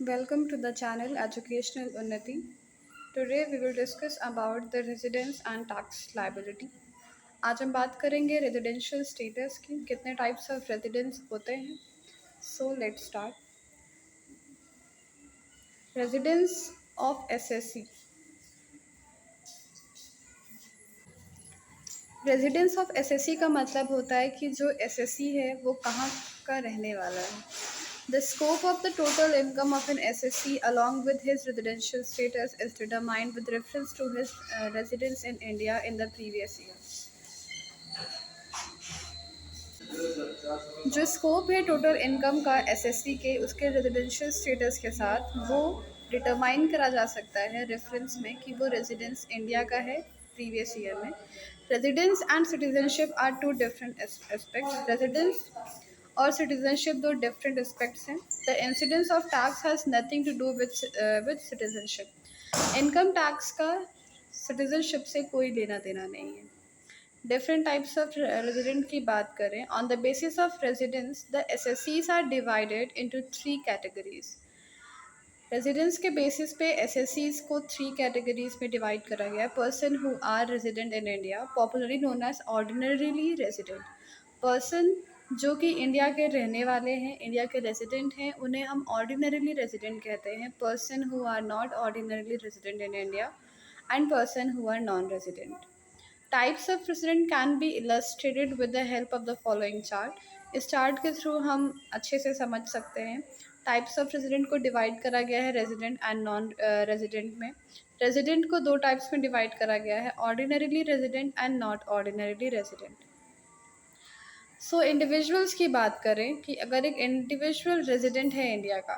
Welcome to the channel Educational Unnati. Today we will discuss about the residence and tax liability. आज हम बात करेंगे residential status की कितने टाइप्स ऑफ रेजिडेंस होते हैं. So let's start. Residence of SSC. Residence of SSC का मतलब होता है कि जो एसएससी है वो कहाँ का रहने वाला है. The scope of the total income of an SSC along with his residential status is determined with reference to his residence in India in the previous year. जो स्कोप है टोटल इनकम का एसएससी के उसके residential status के साथ वो determine करा जा सकता है रेफरेंस में कि वो रेजिडेंस इंडिया का है प्रीवियस ईयर में. Residence and citizenship are two different aspects. Residence और सिटीजनशिप दो डिफरेंट एस्पेक्ट्स हैं. The incidence of tax has nothing to do with citizenship. Income tax का सिटीजनशिप से कोई लेना देना नहीं है. डिफरेंट टाइप्स ऑफ रेजिडेंट की बात करें. On the basis of residence the एसएससीज are divided into 3 categories. Residence के बेसिस पे एसएससीज को 3 कैटेगरीज में डिवाइड करा गया है. Person who are resident in India, popularly known as ordinarily resident. Person जो कि इंडिया के रहने वाले हैं, इंडिया के रेजिडेंट हैं, उन्हें हम ऑर्डिनरीली रेजिडेंट कहते हैं. Person who are not ordinarily resident in India and person who are non resident. Types of resident can be illustrated with the help of the following chart. इस chart के through हम अच्छे से समझ सकते हैं. टाइप्स ऑफ रेजिडेंट को divide करा गया है रेजिडेंट एंड नॉन रेजिडेंट में. रेजिडेंट को 2 टाइप्स में डिवाइड करा गया है, ordinarily resident and not ordinarily resident. So individuals की बात करें कि अगर एक इंडिविजुअल रेजिडेंट है इंडिया का,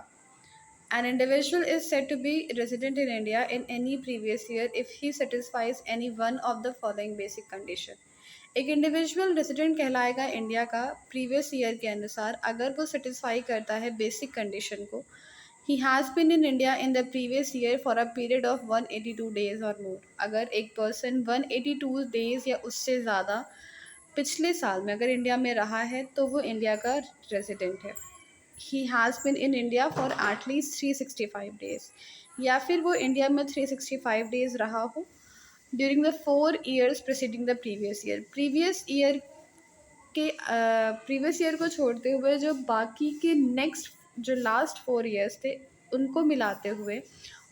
an individual is said to be resident in India in any previous year if he satisfies any one of the following basic condition. एक individual resident कहलाएगा इंडिया का प्रीवियस ईयर के अनुसार अगर वो satisfy करता है बेसिक कंडीशन को. He has been in India in the previous year for a period of 182 days और मोर. अगर एक पर्सन 182 डेज या उससे ज़्यादा पिछले साल में अगर इंडिया में रहा है तो वो इंडिया का रेजिडेंट है. He has been in India for at least 365 days, या फिर वो इंडिया में 365 डेज रहा हो during the 4 years preceding the previous year. Previous year को छोड़ते हुए जो बाकी के नेक्स्ट जो लास्ट 4 years थे उनको मिलाते हुए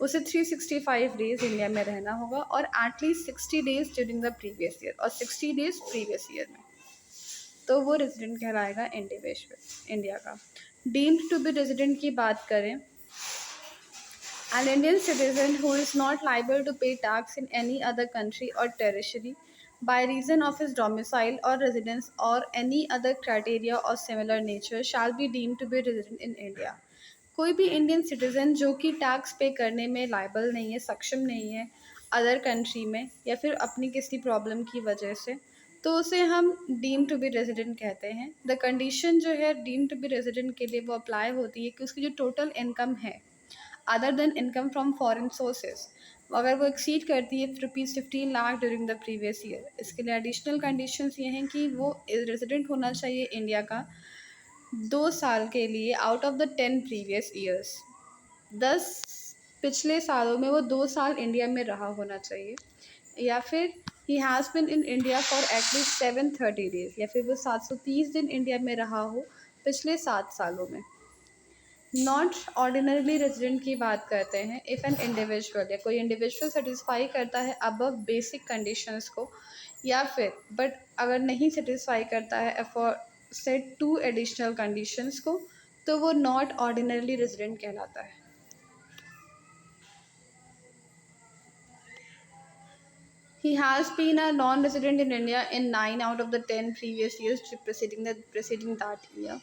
उसे 365 डेज इंडिया में रहना होगा और at least 60 days during the previous year और 60 डेज प्रीवियस ईयर में. तो वो रेजिडेंट कहलाएगा इंडिविजुअल इंडिया का. डीम्ड टू बी रेजिडेंट की बात करें, an Indian citizen who is not liable to pay tax in any other country or territory by reason of his domicile or residence or any other criteria or similar nature shall be deemed to be resident in India. कोई भी Indian citizen जो कि tax पे करने में liable नहीं है, सक्षम नहीं है अदर कंट्री में या फिर अपनी किसी प्रॉब्लम की वजह से, तो उसे हम डीम टू बी रेजिडेंट कहते हैं. द कंडीशन जो है डीम टू बी रेजिडेंट के लिए वो अप्लाई होती है कि उसकी जो टोटल इनकम है other than income from foreign sources अगर वो एक्सीड करती है ₹15 lakh during the previous year. इसके लिए एडिशनल कंडीशंस ये हैं कि वो रेजिडेंट होना चाहिए इंडिया का 2 साल के लिए out of the 10 previous years. 10 पिछले सालों में वो 2 साल इंडिया में रहा होना चाहिए, या फिर he has been in India for at least 730 days, या फिर वो 730 दिन इंडिया में रहा हो पिछले 7 सालों में. नॉट ऑर्डिनरीली रेजिडेंट की बात करते हैं. इफ़ एन इंडिविजुअल या कोई इंडिविजुअल सेटिस्फाई करता है अबव बेसिक कंडीशंस को, या फिर बट अगर नहीं सेटिस्फाई करता है फॉर सेट 2 एडिशनल कंडीशंस को, तो वो नॉट ऑर्डिनरीली रेजिडेंट कहलाता है. He has been a non-resident in India in 9 out of the 10 previous years preceding that year.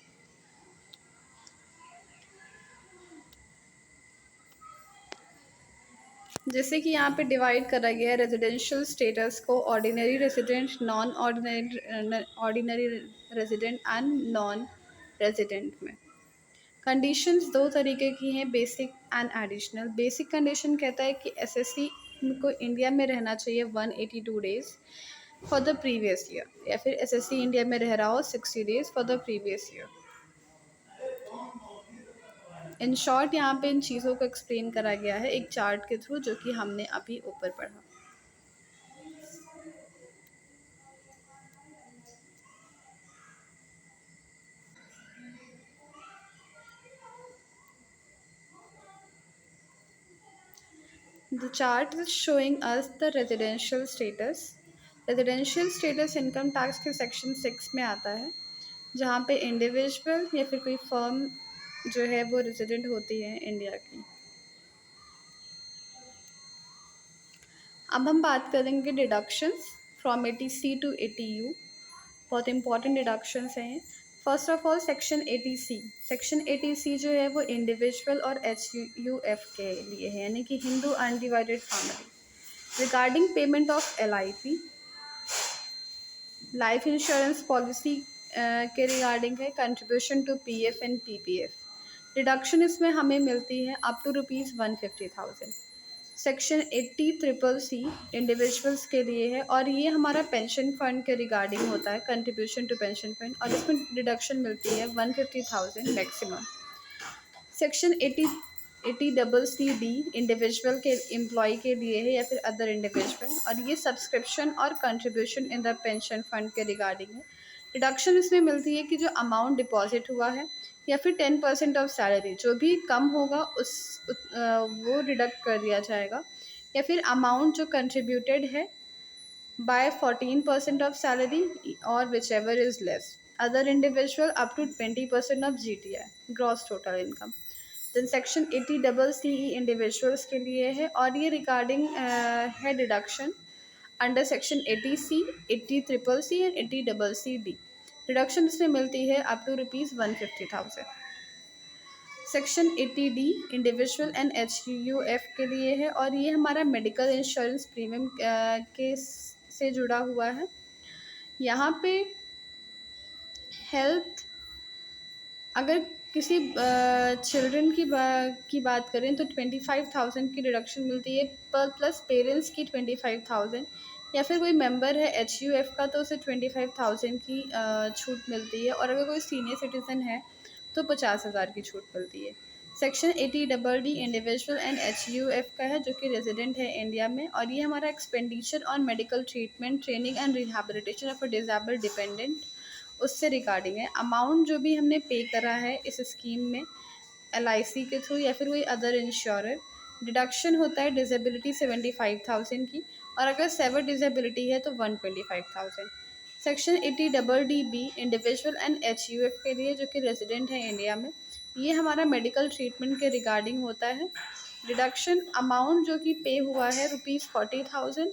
जैसे कि यहाँ पे डिवाइड करा गया है रेजिडेंशियल स्टेटस को ordinary resident, non ordinary resident and non resident में. कंडीशंस 2 तरीके की हैं, basic and additional. Basic condition कहता है कि एसएससी को इंडिया में रहना चाहिए 182 days for the previous year, या फिर एसएससी इंडिया में रह रहा हो 60 days for the previous year. In short यहाँ पे इन चीज़ों को एक्सप्लेन करा गया है एक चार्ट के थ्रू, जो कि हमने अभी ऊपर पढ़ा। The chart is showing us the residential status. Residential status income tax के सेक्शन 6 में आता है, जहाँ पे इंडिविजुअल या फिर कोई फर्म जो है वो रेजिडेंट होती है इंडिया की। अब हम बात करेंगे deductions from 80C to 80U। बहुत इंपॉर्टेंट डिडक्शंस हैं। First of all section 80C। Section 80C जो है वो इंडिविजुअल और HUF के लिए है, यानी कि Hindu undivided family. Regarding payment of LIP, life insurance policy के रिगार्डिंग है contribution to PF and PPF। Deduction इसमें हमें मिलती है up to ₹150,000। Section 80CCC individuals के लिए है, और ये हमारा पेंशन फंड के रिगार्डिंग होता है, कंट्रीब्यूशन टू पेंशन फंड, और इसमें डिडक्शन मिलती है 150,000 मैक्सिमम। सेक्शन 80CCD इंडिविजुअल के एम्प्लॉय के लिए है या फिर अदर इंडिविजुअल, और ये सब्सक्रिप्शन और contribution in the pension fund के रिगार्डिंग है। डिडक्शन इसमें मिलती है कि जो अमाउंट डिपॉजिट हुआ है या फिर 10% ऑफ सैलरी, जो भी कम होगा वो डिडक्ट कर दिया जाएगा, या फिर अमाउंट जो कंट्रीब्यूटेड है बाय 14% ऑफ सैलरी और whichever is less. Other individual up to 20% of GTI, gross total income. Then section 80CCE individuals के लिए है, और ये रिगार्डिंग है deduction under section 80C, 80CCC and 80CCD। Deduction इसमें मिलती है up to ₹150,000। Section 80D individual and HUF के लिए है, और ये हमारा मेडिकल इंश्योरेंस प्रीमियम के से जुड़ा हुआ है। यहाँ पे हेल्थ, अगर किसी चिल्ड्रन की बात करें तो 25,000 की डिडक्शन मिलती है, पर प्लस पेरेंट्स की 25,000, या फिर कोई मेंबर है HUF का तो उसे 25,000 की छूट मिलती है, और अगर कोई सीनियर सिटीज़न है तो 50,000 की छूट मिलती है। Section 80DD individual and HUF का है, जो कि रेजिडेंट है इंडिया में, और ये हमारा expenditure on medical treatment, training and rehabilitation of a disabled dependent उससे रिगार्डिंग है। अमाउंट जो भी हमने पे करा है इस स्कीम में LIC के थ्रू या फिर कोई अदर इंश्योरर, डिडक्शन होता है डिसेबिलिटी 75,000 की, और अगर सेवर डिसेबिलिटी है तो 125,000। Section 80DD individual and HUF के लिए, जो कि रेजिडेंट है इंडिया में, ये हमारा मेडिकल ट्रीटमेंट के रिगार्डिंग होता है। डिडक्शन अमाउंट जो कि पे हुआ है ₹40,000,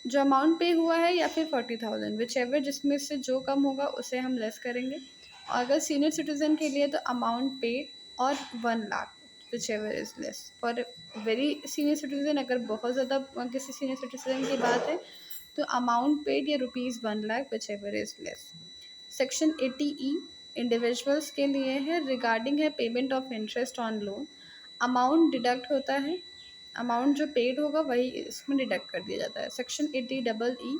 जो अमाउंट पे हुआ है, या फिर 40,000, विच एवर जिसमें से जो कम होगा उसे हम लेस करेंगे। और अगर सीनियर सिटीज़न के लिए तो अमाउंट पेड और 1 lakh, which ever is less. For very senior citizen, अगर बहुत ज़्यादा किसी सीनियर सिटीज़न की बात है तो अमाउंट पेड या ₹1 lakh, which ever is less. Section 80E individuals के लिए है, रिगार्डिंग है payment of interest on loan. Amount deduct होता है, अमाउंट जो पेड होगा वही इसमें डिडक्ट कर दिया जाता है। सेक्शन 80EE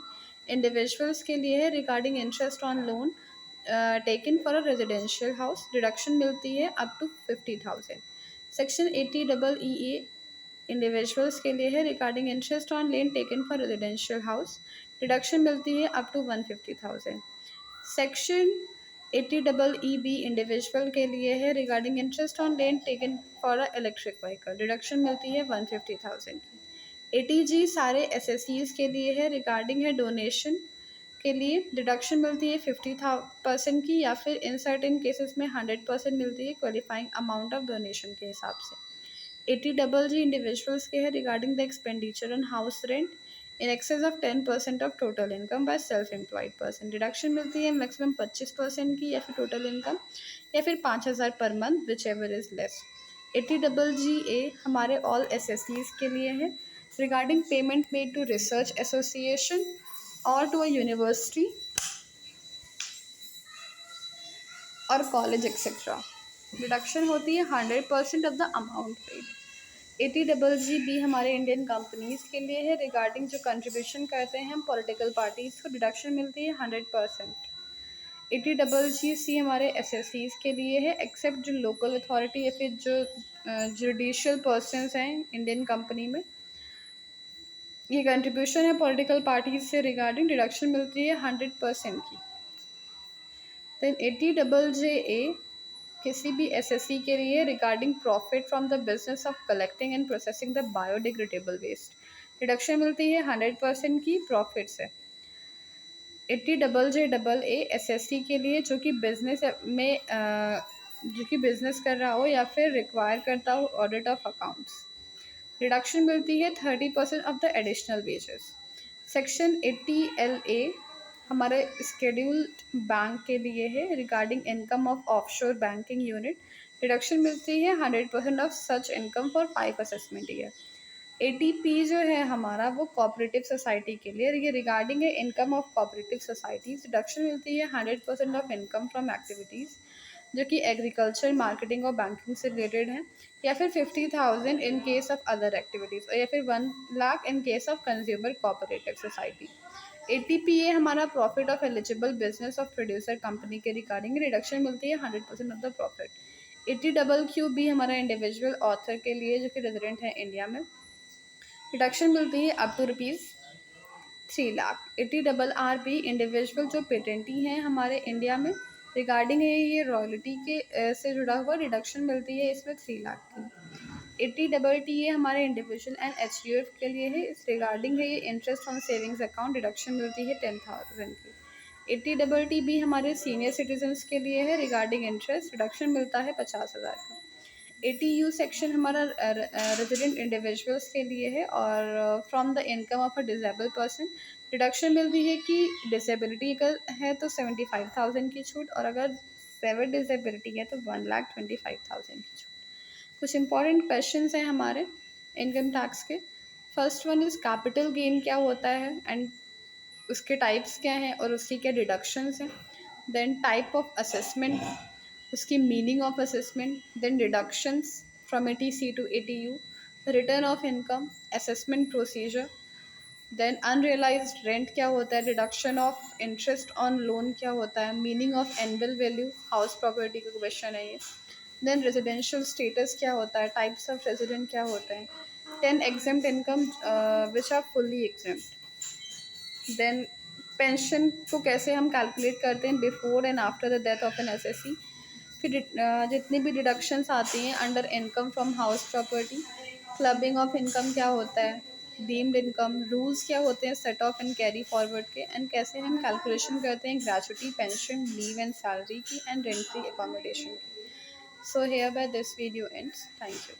इंडिविजुअल्स के लिए है, regarding interest on loan taken for a residential house, deduction मिलती है up to 50,000। Section 80EE individuals के लिए है, regarding interest on loan taken for residential house, deduction मिलती है up to 150,000। Section 80EB individual के लिए है, regarding interest on loan taken for a electric vehicle, deduction मिलती है 150,000 की। 80G सारे SSCs के लिए है, रिगार्डिंग है डोनेशन के लिए, डिडक्शन मिलती है 50% की, या फिर इन सर्टेन केसेस में 100% मिलती है क्वालिफाइंग अमाउंट ऑफ डोनेशन के हिसाब से। 80GG इंडिविजुअल्स के है, regarding the expenditure on house rent in excess of 10% of total income by self employed person, deduction मिलती है मैक्सिमम 25% की, या फिर टोटल इनकम, या फिर 5,000 पर month, whichever is less. 80GGA हमारे ऑल SSCs के लिए है, regarding payment made to research association और टू अ यूनिवर्सिटी और कॉलेज एक्सेट्रा, डिडक्शन होती है 100% of the amount paid. 80GG हमारे इंडियन कंपनीज के लिए है, रिगार्डिंग जो कंट्रीब्यूशन करते हैं हम पॉलिटिकल पार्टीज को, डिडक्शन मिलती है 100%। 80GC हमारे एसएससीज के लिए है, एक्सेप्ट जो लोकल अथॉरिटी या फिर जो जुडिशियल पर्सनस हैं इंडियन कंपनी में। ये कंट्रीब्यूशन है पॉलिटिकल पार्टीज से रिगार्डिंग, डिडक्शन मिलती है 100% की। देन 80JJ किसी भी एसएससी के लिए regarding profit from the business of collecting and processing the biodegradable waste, deduction मिलती है 100% की प्रॉफिट से। 80JJ एसएससी के लिए जो कि बिजनेस में जो कि बिजनेस कर रहा हो या फिर रिक्वायर करता हो ऑडिट ऑफ अकाउंट्स, रिडक्शन मिलती है 30% of the additional wages. Section 80LA हमारे स्केड्यूल्ड बैंक के लिए है regarding income of offshore banking unit, reduction मिलती है 100% of such income for 5 assessment year. 80P जो है हमारा वो कोऑपरेटिव सोसाइटी के लिए, ये रिगार्डिंग है income of cooperative societies, reduction मिलती है 100% ऑफ इनकम फ्रॉम एक्टिविटीज़ जो कि एग्रीकल्चर, मार्केटिंग और बैंकिंग से रिलेटेड हैं, या फिर 50,000 in case of other activities, और या फिर 1 lakh in case of consumer cooperative society. 80PA हमारा profit of eligible business of producer company के रिगार्डिंग, रिडक्शन मिलती है 100% ऑफ द प्रॉफिट। 80QQ हमारा इंडिविजुअल ऑथर के लिए जो कि रेजिडेंट है इंडिया में, रिडक्शन मिलती है up to ₹3 lakh. 80RRB individual जो पेटेंटी हैं हमारे इंडिया में, रिगार्डिंग है ये रॉयल्टी के से जुड़ा हुआ, रिडक्शन मिलती है इसमें 3 लाख की। 80TTA हमारे इंडिविजुअल एंड HUF के लिए है, इस रिगार्डिंग है ये interest on savings account, reduction मिलती है 10,000 की। 80TB हमारे सीनियर सिटीजन्स के लिए है रिगार्डिंग इंटरेस्ट, रिडक्शन मिलता है 50,000 का। 80U सेक्शन हमारा रेजिडेंट इंडिविजुअल्स के लिए है और from the income of a disable person, reduction मिलती है कि डिसेबिलिटी अगर है तो 75,000 की छूट, और अगर सेवर डिसेबिलिटी है तो 1,25,000 की छूट। कुछ इंपॉर्टेंट क्वेश्चंस हैं हमारे इनकम टैक्स के। First one is capital gain क्या होता है एंड उसके टाइप्स क्या हैं और उसकी क्या डिडक्शंस हैं। देन टाइप ऑफ असेसमेंट, उसकी meaning of assessment, then deductions from 80C to 80U, return of income, assessment procedure, then unrealised rent क्या होता है, deduction of interest on loan क्या होता है, meaning of annual value, house property का question है ये। देन रेजिडेंशियल स्टेटस क्या होता है, टाइप्स ऑफ रेजिडेंट क्या होते हैं, 10 exempt income which are fully exempt. Then pension को कैसे हम कैलकुलेट करते हैं before and after the death of an SSC. फिर जितनी भी डिडक्शंस आती हैं under income from house property, clubbing of income क्या होता है, डीम्ड इनकम, रूल्स क्या होते हैं set off and carry forward के, एंड कैसे हम कैलकुलेशन करते हैं gratuity, pension, leave and salary की, एंड रेंट फ्री अकोमोडेशन की। So here by this video ends, thank you.